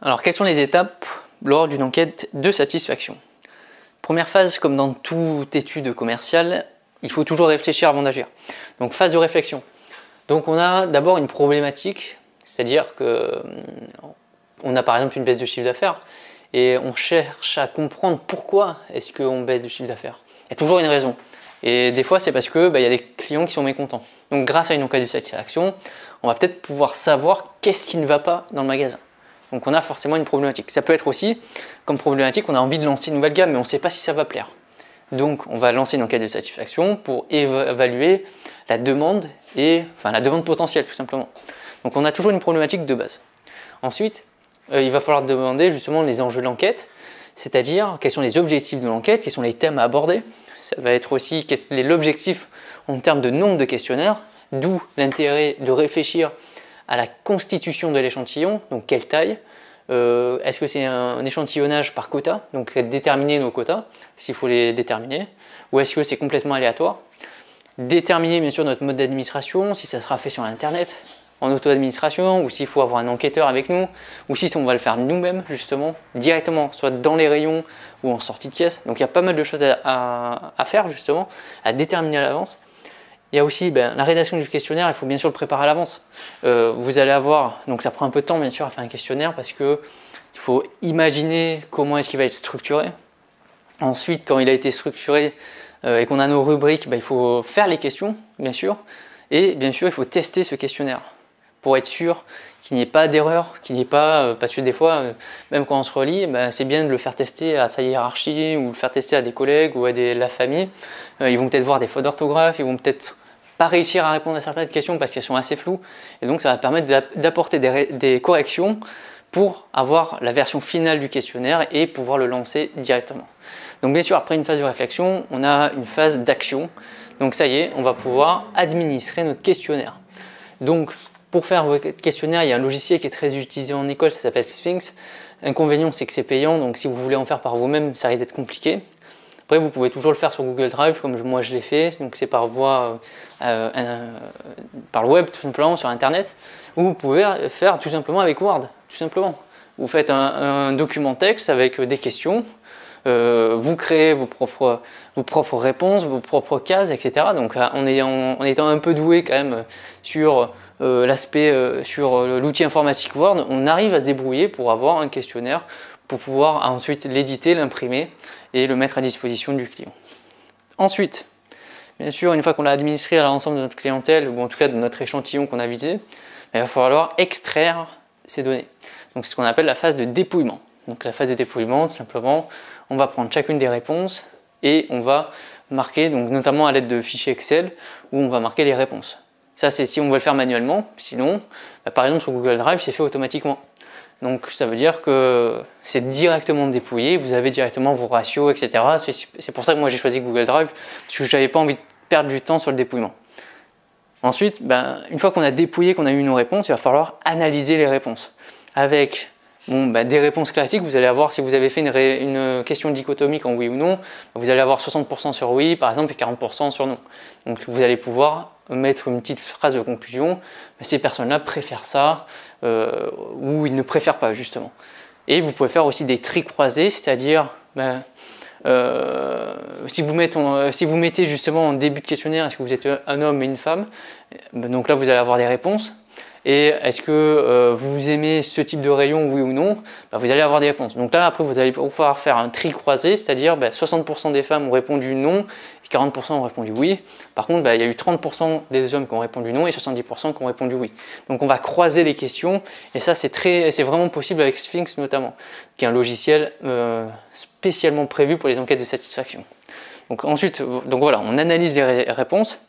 Alors, quelles sont les étapes lors d'une enquête de satisfaction? Première phase, comme dans toute étude commerciale, il faut toujours réfléchir avant d'agir. Donc, phase de réflexion. Donc, on a d'abord une problématique, c'est-à-dire qu'on a par exemple une baisse de chiffre d'affaires et on cherche à comprendre pourquoi est-ce qu'on baisse de chiffre d'affaires. Il y a toujours une raison. Et des fois, c'est parce que y a des clients qui sont mécontents. Donc, grâce à une enquête de satisfaction, on va peut-être pouvoir savoir qu'est-ce qui ne va pas dans le magasin. Donc, on a forcément une problématique. Ça peut être aussi, comme problématique, on a envie de lancer une nouvelle gamme, mais on ne sait pas si ça va plaire. Donc, on va lancer une enquête de satisfaction pour évaluer la demande la demande potentielle, tout simplement. Donc, on a toujours une problématique de base. Ensuite, il va falloir demander justement les enjeux de l'enquête, c'est-à-dire quels sont les objectifs de l'enquête, quels sont les thèmes à aborder. Ça va être aussi quel est l'objectif en termes de nombre de questionnaires, d'où l'intérêt de réfléchir à la constitution de l'échantillon, donc quelle taille, est-ce que c'est un échantillonnage par quota, donc déterminer nos quotas, s'il faut les déterminer, ou est-ce que c'est complètement aléatoire. Déterminer bien sûr notre mode d'administration, si ça sera fait sur Internet, en auto-administration, ou s'il faut avoir un enquêteur avec nous, ou si on va le faire nous-mêmes justement, directement, soit dans les rayons ou en sortie de caisse. Donc il y a pas mal de choses à faire justement, à déterminer à l'avance. Il y a aussi la rédaction du questionnaire, il faut bien sûr le préparer à l'avance. Vous allez avoir, donc ça prend un peu de temps bien sûr à faire un questionnaire parce que il faut imaginer comment est-ce qu'il va être structuré. Ensuite, quand il a été structuré et qu'on a nos rubriques, il faut faire les questions bien sûr. Et bien sûr, il faut tester ce questionnaire pour être sûr qu'il n'y ait pas d'erreur, qu'il n'y ait pas, parce que des fois, même quand on se relie, c'est bien de le faire tester à sa hiérarchie ou le faire tester à des collègues ou à la famille. Ils vont peut-être voir des fautes d'orthographe, ils vont peut-être pas réussir à répondre à certaines questions parce qu'elles sont assez floues. Et donc, ça va permettre d'apporter des corrections pour avoir la version finale du questionnaire et pouvoir le lancer directement. Donc bien sûr, après une phase de réflexion, on a une phase d'action. Donc ça y est, on va pouvoir administrer notre questionnaire. Donc pour faire votre questionnaire, il y a un logiciel qui est très utilisé en école, ça s'appelle Sphinx. L'inconvénient, c'est que c'est payant, donc si vous voulez en faire par vous-même, ça risque d'être compliqué. Après, vous pouvez toujours le faire sur Google Drive, comme moi je l'ai fait, donc c'est par voie, par le web tout simplement, sur Internet. Ou vous pouvez le faire tout simplement avec Word, tout simplement. Vous faites un document texte avec des questions, vous créez vos propres réponses, vos propres cases, etc. Donc en étant un peu doué quand même sur sur l'outil informatique Word, on arrive à se débrouiller pour avoir un questionnaire, pour pouvoir ensuite l'éditer, l'imprimer et le mettre à disposition du client. Ensuite, bien sûr, une fois qu'on l'a administré à l'ensemble de notre clientèle, ou en tout cas de notre échantillon qu'on a visé, il va falloir extraire ces données. Donc c'est ce qu'on appelle la phase de dépouillement. Donc la phase de dépouillement, tout simplement, on va prendre chacune des réponses et on va marquer, donc notamment à l'aide de fichiers Excel, où on va marquer les réponses. Ça, c'est si on veut le faire manuellement. Sinon, par exemple sur Google Drive, c'est fait automatiquement. Donc ça veut dire que c'est directement dépouillé, vous avez directement vos ratios, etc. C'est pour ça que moi j'ai choisi Google Drive, parce que je n'avais pas envie de perdre du temps sur le dépouillement. Ensuite, une fois qu'on a dépouillé, qu'on a eu nos réponses, il va falloir analyser les réponses. Avec des réponses classiques, vous allez avoir, si vous avez fait une question dichotomique en oui ou non, vous allez avoir 60% sur oui par exemple et 40% sur non. Donc vous allez pouvoir mettre une petite phrase de conclusion, ces personnes-là préfèrent ça ou ils ne préfèrent pas justement. Et vous pouvez faire aussi des tris croisés, c'est-à-dire si vous mettez justement en début de questionnaire est-ce que vous êtes un homme et une femme, donc là vous allez avoir des réponses. Et est-ce que vous aimez ce type de rayon, oui ou non, vous allez avoir des réponses. Donc là, après, vous allez pouvoir faire un tri croisé, c'est-à-dire 60% des femmes ont répondu non et 40% ont répondu oui. Par contre, il y a eu 30% des hommes qui ont répondu non et 70% qui ont répondu oui. Donc on va croiser les questions et ça, c'est vraiment possible avec Sphinx notamment, qui est un logiciel spécialement prévu pour les enquêtes de satisfaction. Donc ensuite, voilà, on analyse les réponses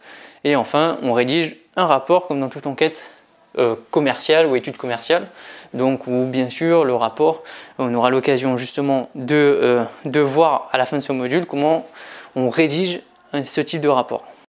et enfin, on rédige un rapport comme dans toute enquête commerciale ou étude commerciale, donc où bien sûr le rapport, on aura l'occasion justement de voir à la fin de ce module comment on rédige ce type de rapport.